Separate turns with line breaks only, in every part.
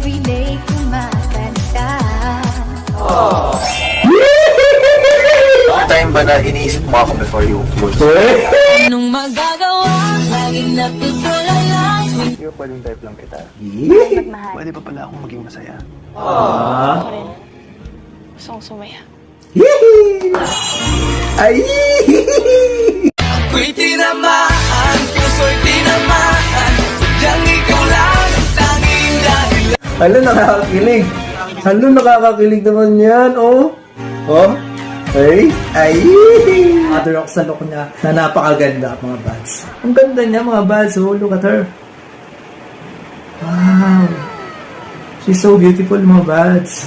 everyday kumakanta.
Time ba na iniisip mo ako before you close?
Anong magagawa? Laging napitulalay.
Yung pwedeng type lang kita.
Mahal.
Pwede pa pala akong maging masaya.
Ako rin. Gusto kong sumaya.
Ay!
Ako'y tinamaan, puso'y tinamaan. Sadyang ikaw lang ang tanging dahilan.
Halo, nakakakilig. Halo, nakakakilig naman yan, oh. Oh. Ay! Ay! Mother ako sa look niya na napakaganda, mga buds. Ang ganda niya, mga buds. Oh, look at her. Wow. She's so beautiful, mga buds.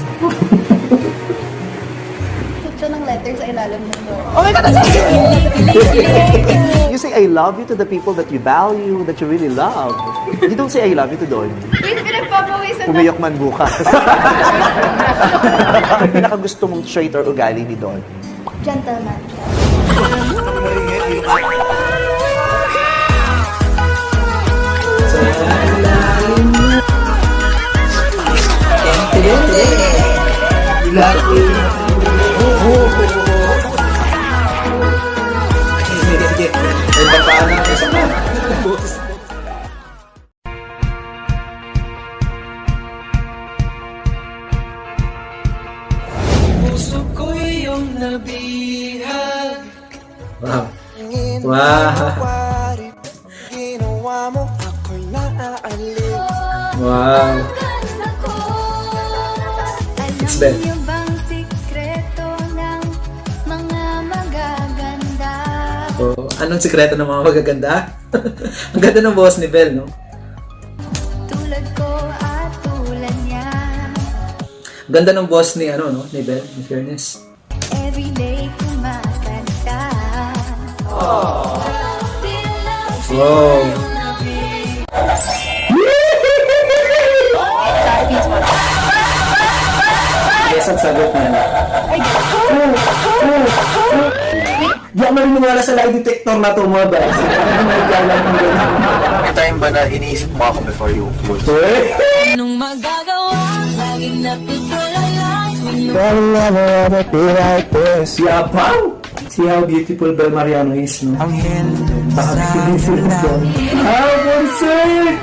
Siya ng letter sa ilalim nito.
You say I love you to the people that you value, that you really love. You don't say I love you to Don.
Wait, pinagpapawisan na.
Umiyak man bukas. Ang pinakagusto mong trait or ugali ni Don?
Gentleman siya.
Puso ko'y iyong nabihag.
Wow. Wow.
Ginawa mo ako'y naaalin.
Wow. It's
Alam
bad.
niyo bang sikreto ng mga magaganda?
So, anong sikreto ng mga magaganda? Ang ganda ng boss ni Bel, no?
Tulad ko at tulad niya.
Ang ganda ng boss ni, ano, no? Ni Bel, in fairness.
Everyday kumakanta.
Wow. Yes, ang sagot niya. Di ako maniniwala sa lie detector na to, mga guys.
May time ba na iniisip mo ako before you close?
Anong magagawa? Laging napitulalay.
Yabang! See how beautiful Bel Mariano is, no?
Ang
Beautiful doon. Ah, concert!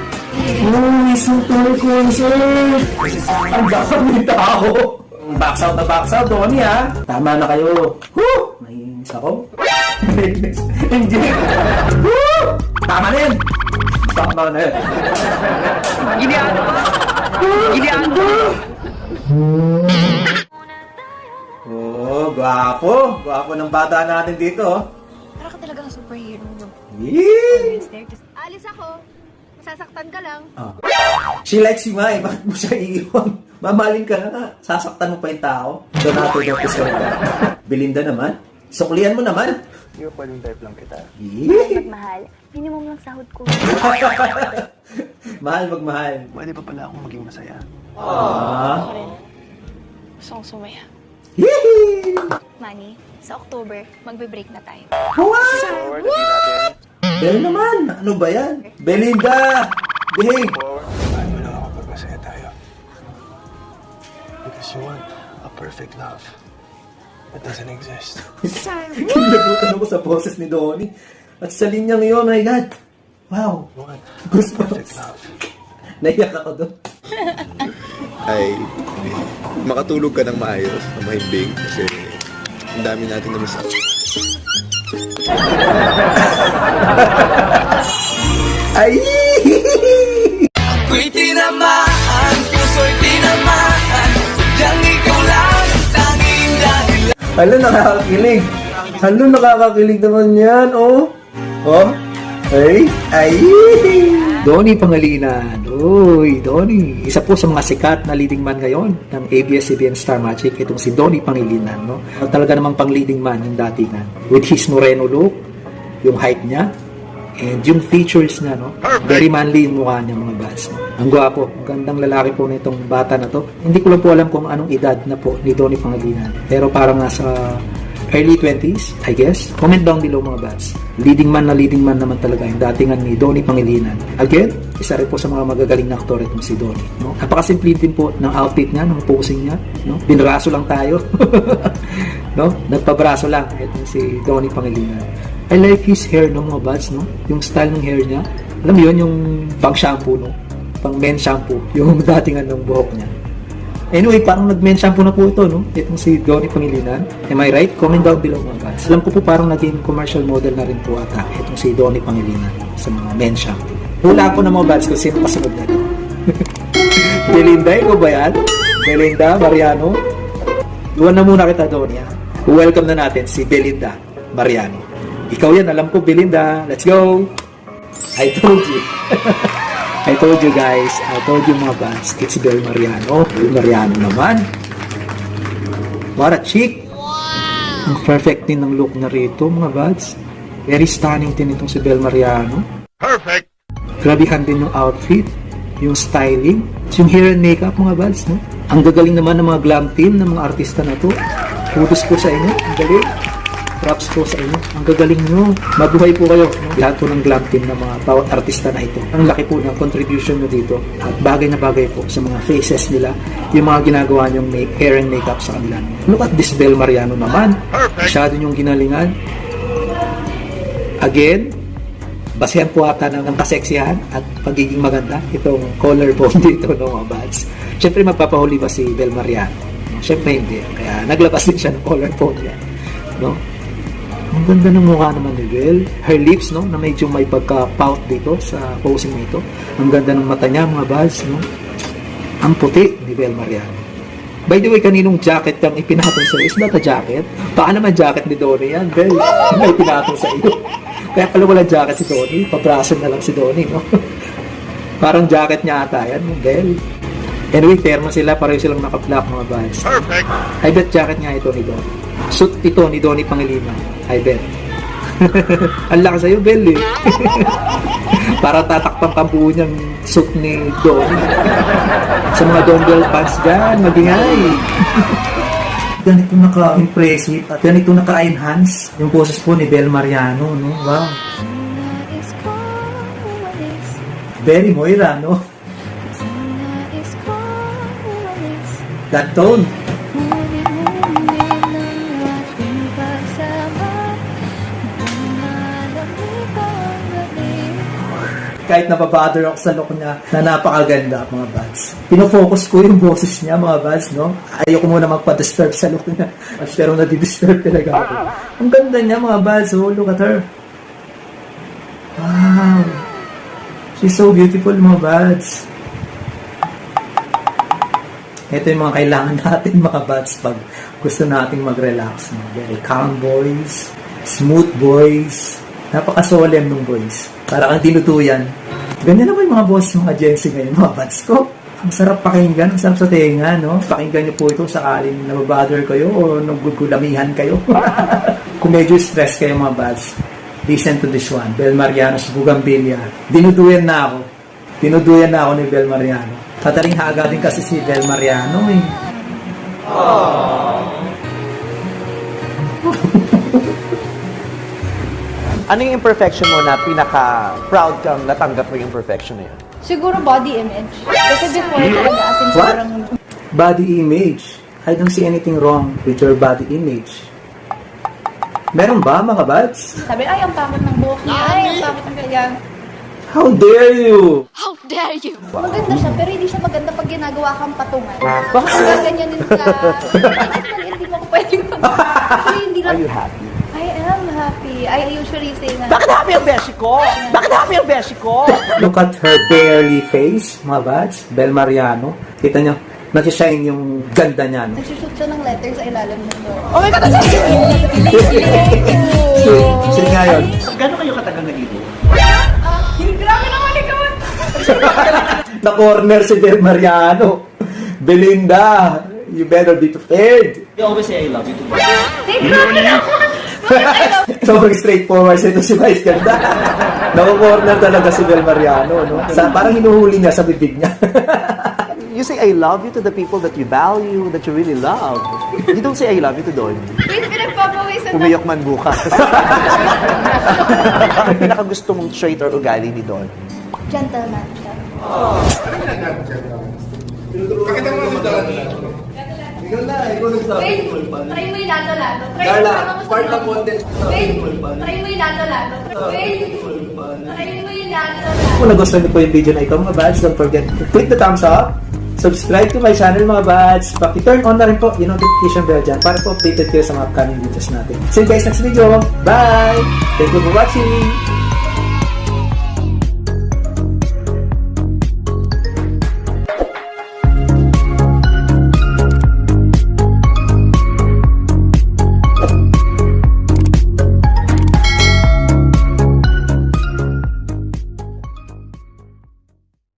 Oh, isang tour concert! Ang dami tao! Box out na box out, Donnie, ha? Tama na kayo. Woo! Naiinis ako. Enjoy! Woo! Tama na yan! Tama na yan. Oh, gwapo. Gwapo ng bata natin dito, oh.
Para ka talagang superhero, no?
Yee!
Alis ako. Masasaktan ka lang.
Ah. She likes you nga eh. Bakit mo siya iiwan? Mamaling ka na nga. Sasaktan mo pa yung tao. Donato daw to sir. Belinda naman. Suklian mo naman.
Yung pwedeng type lang kita.
Yee!
Magmahal. Minimum lang sahod ko.
Mahal magmahal.
Pwede pa pala akong maging masaya.
Ah.
Ako rin. Gusto kong sumaya.
Yee!
Manny, sa October, magbe-break na tayo.
Wow!
Forward na din natin.
Bel naman. Ano ba yan? Belinda! Behave!
Paano lang ako pag masaya tayo? Because you want a perfect love that doesn't exist.
Kinabutan ako sa boses ni Donnie. At sa linyang yun, my God. Wow.
You want
Goosebumps.
perfect love.
Naiyak ako doon.
ay makatulog ka ng maayos, na mahimbing kasi ang dami natin na miss out.
Ay!
Ako'y tinamaan, puso'y tinamaan. Sadyang ikaw lang ang tanging dahilan.
Halo, nakakakilig. Halo, nakakakilig naman yan, oh. Oh. Ay! Ay! Donnie Pangilinan. Uy, Donnie. Isa po sa mga sikat na leading man ngayon ng ABS-CBN Star Magic. Itong si Donnie Pangilinan, no? Talaga namang pang leading man yung datingan. With his moreno look, yung height niya, and yung features niya, no? Very manly yung mukha niya, mga bats. Ang gwapo. Ang gandang lalaki po nitong bata na to. Hindi ko lang po alam kung anong edad na po ni Donnie Pangilinan. Pero parang nasa early 20s, I guess. Comment down below mga bats. Leading man naman talaga yung datingan ni Donnie Pangilinan. Again, isa rin po sa mga magagaling na aktor itong si Donnie. No? Napakasimple din po ng outfit niya, ng posing niya. No? Binraso lang tayo. No? Nagpabraso lang itong si Donnie Pangilinan. I like his hair no mga bats, no? Yung style ng hair niya. Alam mo yun, yung pang shampoo, no? Pang men shampoo, yung datingan ng buhok niya. Anyway, parang nag-men shampoo na po ito, no? Itong si Donnie Pangilinan. Am I right? Comment down below mga guys. Alam ko po parang naging commercial model na rin po ata itong si Donnie Pangilinan sa mga men shampoo. Hula ko na mga guys kung sino kasunod na ito. Belinda, ikaw ba yan? Belinda, Mariano? Iwan na muna kita, Donnie, ha? Welcome na natin si Belinda Mariano. Ikaw yan, alam ko, Belinda. Let's go! I told you. I told you guys, I told you mga bats, it's Bel Mariano. Bel Mariano naman. What a chick! Wow! Ang perfect din ng look na rito mga bats. Very stunning din itong si Bel Mariano.
Perfect!
Grabihan din yung outfit, yung styling, yung hair and makeup mga bats, no? Ang gagaling naman ng mga glam team, ng mga artista na to. Kudos po sa inyo, ang galing. Props po sa inyo. Ang gagaling nyo. Mabuhay po kayo. No? Lahat po ng glam team ng mga bawat artista na ito. Ang laki po ng contribution nyo dito. At bagay na bagay po sa mga faces nila. Yung mga ginagawa nyong hair and makeup sa kanila. Look at this Bel Mariano naman. Masyado nyong ginalingan. Again, basehan po ata ng kaseksihan at pagiging maganda. Itong collarbone dito ng mga bads. Siyempre magpapahuli ba si Bel Mariano? Siyempre hindi. Kaya naglabas din siya ng collarbone yan. No? Ang ganda ng mukha naman ni Bel. Her lips, no, na medyo may pagka-pout dito sa posing na ito. Ang ganda ng mata niya, mga buds, no. Ang puti ni Bel Mariano. By the way, kaninong jacket kang ipinatong sa iyo? Is that a jacket? Baka naman jacket ni Donnie yan, Bel. May ipinatong sa iyo. Kaya pala wala jacket si Donnie. Pabraso na lang si Donnie, no. Parang jacket niya ata yan, Bel. Anyway, termo sila. Pareho silang naka-black, mga buds. Perfect! I bet jacket nga ito ni Donnie. Suit ito ni Donnie Pangilinan. I bet. Ang lakas sa'yo, Bel, eh. Para tatakpan ka buo niyang suit ni Donnie. Sa mga dongle pants dyan, magingay. Ganito naka-impressive at ganito naka-enhance yung poses po ni Bel Mariano, no? Wow. Very Moira, no? That tone. Kahit napabother ako sa look niya na napakaganda, mga buds. Pinofocus ko yung boses niya, mga buds, no? Ayoko muna magpa-disturb sa look niya. Pero nadi-disturb talaga ako. Ang ganda niya, mga buds. Oh, look at her. Wow. She's so beautiful, mga buds. Ito yung mga kailangan natin, mga buds, pag gusto nating mag-relax. Very calm voice, smooth voice, napaka-solemn ng voice. Para kang tinutuyan. Ganyan naman yung mga boss ng agency ngayon, mga buds ko. Ang sarap pakinggan, ang sarap sa tenga, no? Pakinggan niyo po ito sakaling nababother kayo o nagugulamihan kayo. Kung medyo stress kayo, mga buds, listen to this one. Bel Mariano's Bougainvillea. Dinuduyan na ako. Dinuduyan na ako ni Bel Mariano. Tataring haga din kasi si Bel Mariano, eh.
Ano yung imperfection mo na pinaka-proud kang natanggap mo yung imperfection na yun?
Siguro body image. Kasi before talaga, as in
What?
sobrang...
Body image. I don't see anything wrong with your body image. Meron ba, mga buds?
Sabi, ay, ang pangit ng buhok niya. Ay, ang pangit ng ganyan.
How dare you?
How dare you?
Maganda siya, pero hindi siya maganda pag ginagawa kang patungan. Bakit? Ganyan din ka. Hindi mo ako pwedeng hindi lang.
Are you happy?
I am happy. I usually say na...
Bakit happy ang beshi ko? Bakit happy ang beshi ko?
Look at her barely face, mga buds. Bel Mariano. Kita niyo, nag-shine yung ganda niya, no?
Nagsushoot siya ng letter sa ilalim ng door.
Oh my God!
Sige nga yun.
Gano'n kayo katagal nag-ibo?
Grabe naman ikaw!
Na-corner si Bel Mariano. Belinda, you better be prepared.
You always say I love you too much.
Grabe naman!
Sobrang straightforward ito si Vice Ganda. Nako-corner talaga si Bel Mariano, no? Parang hinuhuli niya sa bibig niya.
You say I love you to the people that you value, that you really love. You don't say I love you to Donnie.
Wait, pinagpapawisan na.
Umiyak man bukas. Ang pinakagusto mong trait or ugali ni Donnie?
Gentleman siya. Wait, try mo yung lato-lato. Try mo content. Wait, try mo yung lato-lato. Wait, try mo yung lato-lato.
Kung nagustuhan niyo po yung video na ito mga bads, don't forget to click the thumbs up, subscribe to my channel mga bads, paki-turn on na rin po yung notification bell dyan para po updated kayo sa mga upcoming videos natin. See you guys next video. Bye! Thank you for watching!